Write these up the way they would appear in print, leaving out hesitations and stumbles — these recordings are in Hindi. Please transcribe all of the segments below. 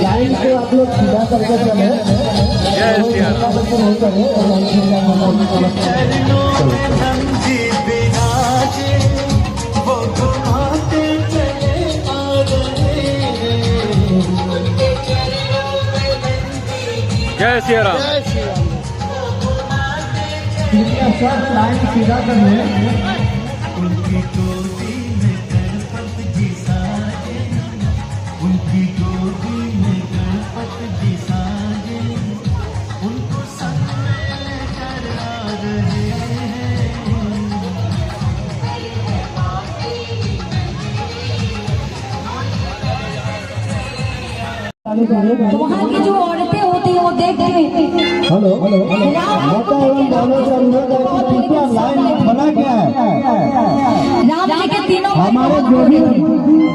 लाइन को आप लोग सीधा करके चले। जय सिया राम। सब लाइन सीधा कर ले। उनकी गोदी में गणपति जी साजे, उनकी गोदी में गणपति जी साजे, उनको संग में लेकर आ रहे हैं। तो वहाँ की जो औरतें होती हैं वो देख के हेलो हेलो माता एवं बहनों से अनुरोध है कि कृपया लाइन बना क्या है। राम जी के तीनों हमारे जो भी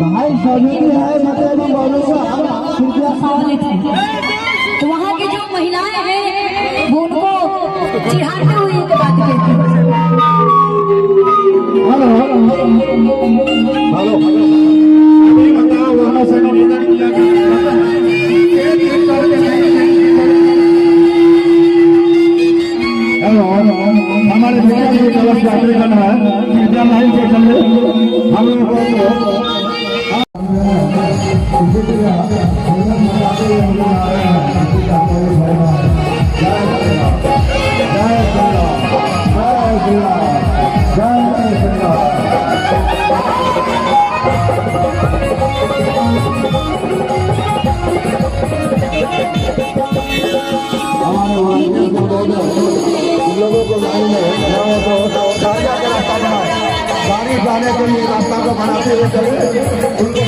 भाई सभी है माता एवं बहनों से हम कृपया सम्मिलित हैं। तो वहाँ की जो महिलाएं हैं वो उनको चिढ़ाते हुए ये बात कहती हैं। हेलो हेलो हेलो बताओ वहाँ से निवेदन किया गया हमारे बेटा की कलश यात्रा करना है। कृपया लाइन से चल हम लोगों लोगों को लाइन में गाड़ी का रास्ता बनाओ। गाड़ी जाने के लिए रास्ता को बनाते हुए चले। उनको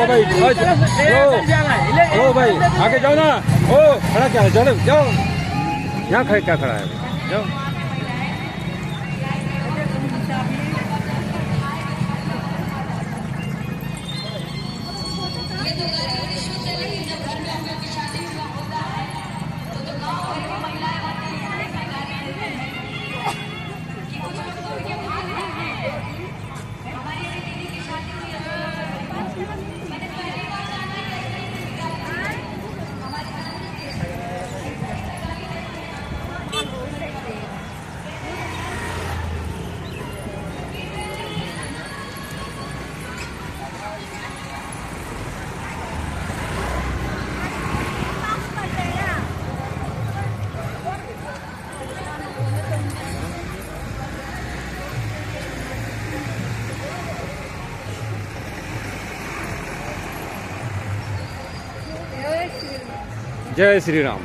भाई ओ भाई आगे जाओ ना। ओ खड़ा क्या है, जाओ जाओ। यहाँ खड़े क्या खड़ा है, जाओ। जय श्री राम।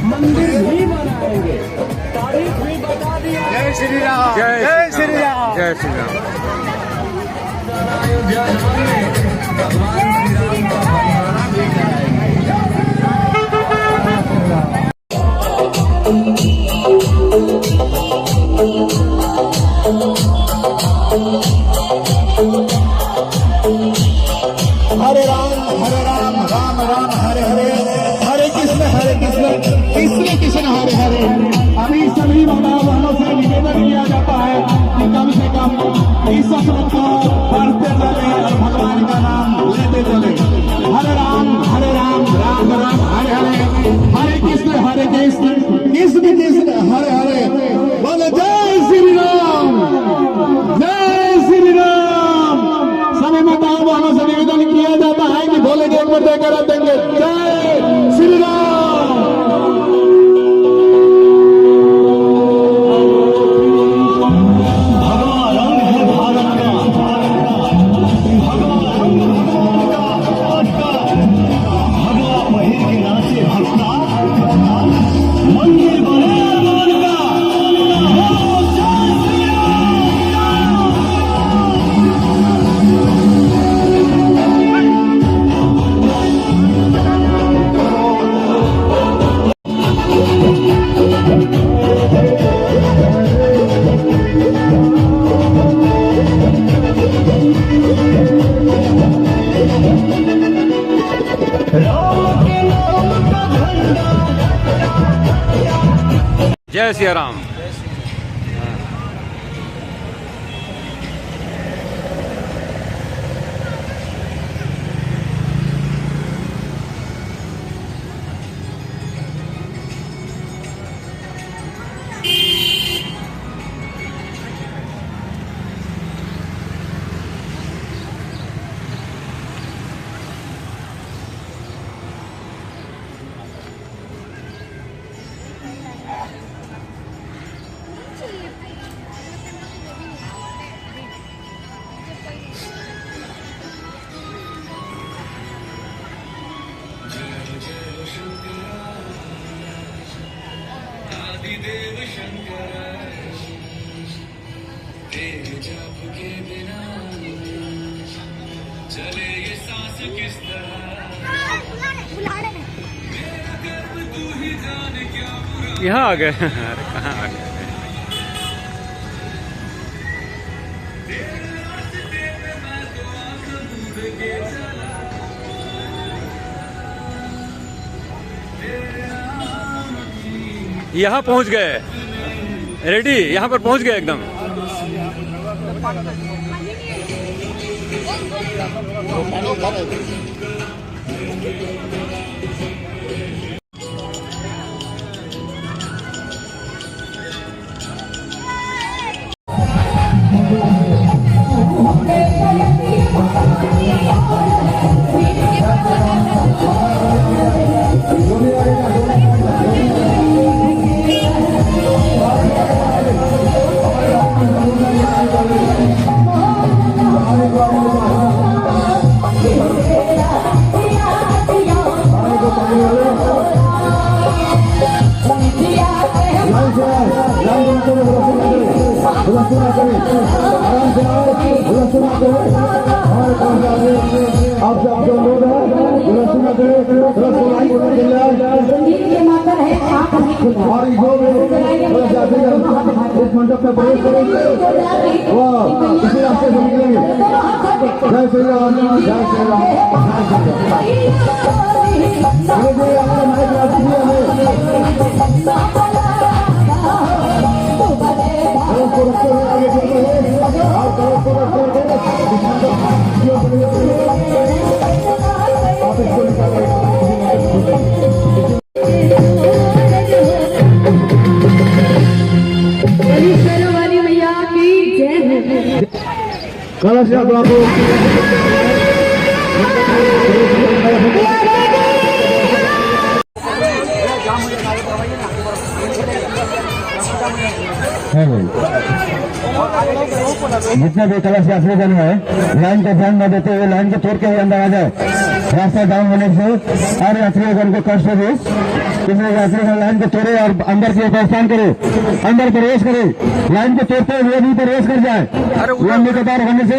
मंदिर भी बनाएंगे, तारीख भी बता दिया। जय श्री राम। जय श्री राम। जय श्री राम। हरे राम राम राम हरे हरे, हरे कृष्ण कृष्ण कृष्ण हरे हरे। अभी सभी माता बहनों से निवेदन किया जाता है कि कम से कम इस श्लोक को पढ़ते चले और भगवान का नाम लेते चले। हरे राम राम राम हरे हरे, हरे कृष्ण कृष्ण कृष्ण हरे हरे। बोले जय श्री राम, जय श्री राम। सभी माताओं बहनों से निवेदन किया जाता है कि बोले एक बार देकर देंगे जय श्री राम। जय सिया राम। यहाँ आ गए। अरे कहाँ आ गए। यहाँ पहुँच गए, रेडी, यहाँ पर पहुँच गए एकदम। इस मंडप में प्रवेश करेंगे, इसी रास्ते से निकलेंगे। जय श्री राम, जय श्री राम, वाली मैया की जय। कलश यात्रा को जितने भी कलश यात्रीगण है, लाइन को ध्यान न देते हुए लाइन को तोड़ के ही अंदर आ जाए। रास्ता डाउन होने से हर यात्रीगण को कष्ट हो, इसलिए यात्रीगण लाइन को तोड़े और अंदर की ओर प्रस्थान करे, अंदर प्रवेश करे। लाइन को तोड़ते हुए भी प्रवेश कर जाए। लंबी कतार होने से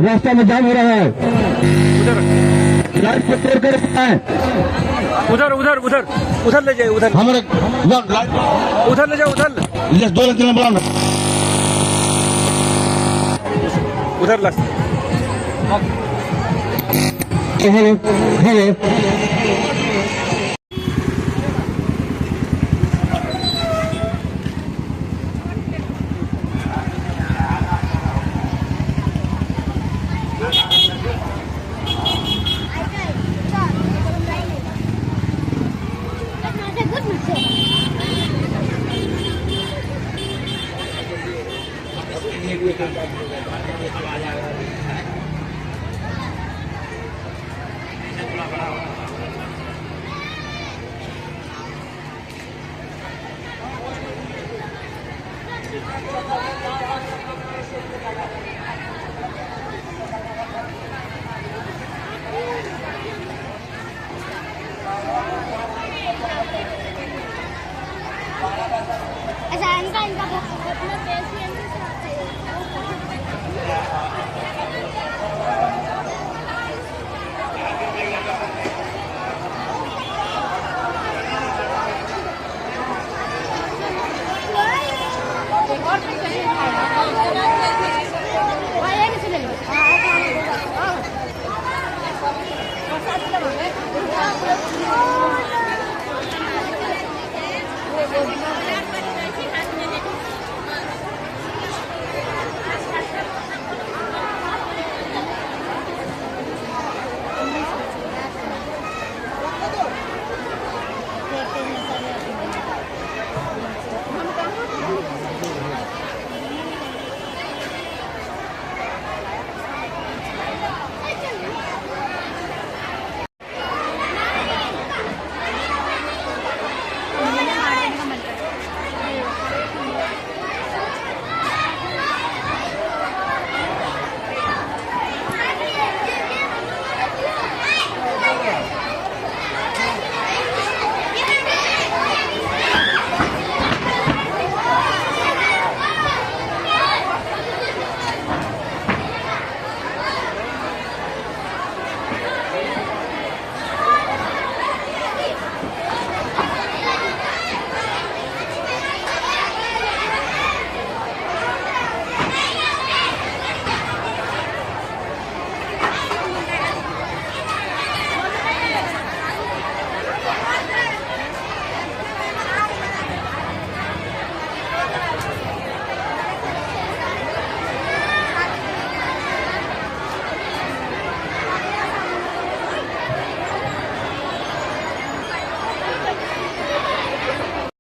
रास्ता में जाम हो रहा है। लाइन को तोड़ कर उधर उधर उधर उधर ले जाइए, उधर हमारे उधर ले जाओ, उधर दो दिन बढ़ाना उधर लग। अच्छा इनका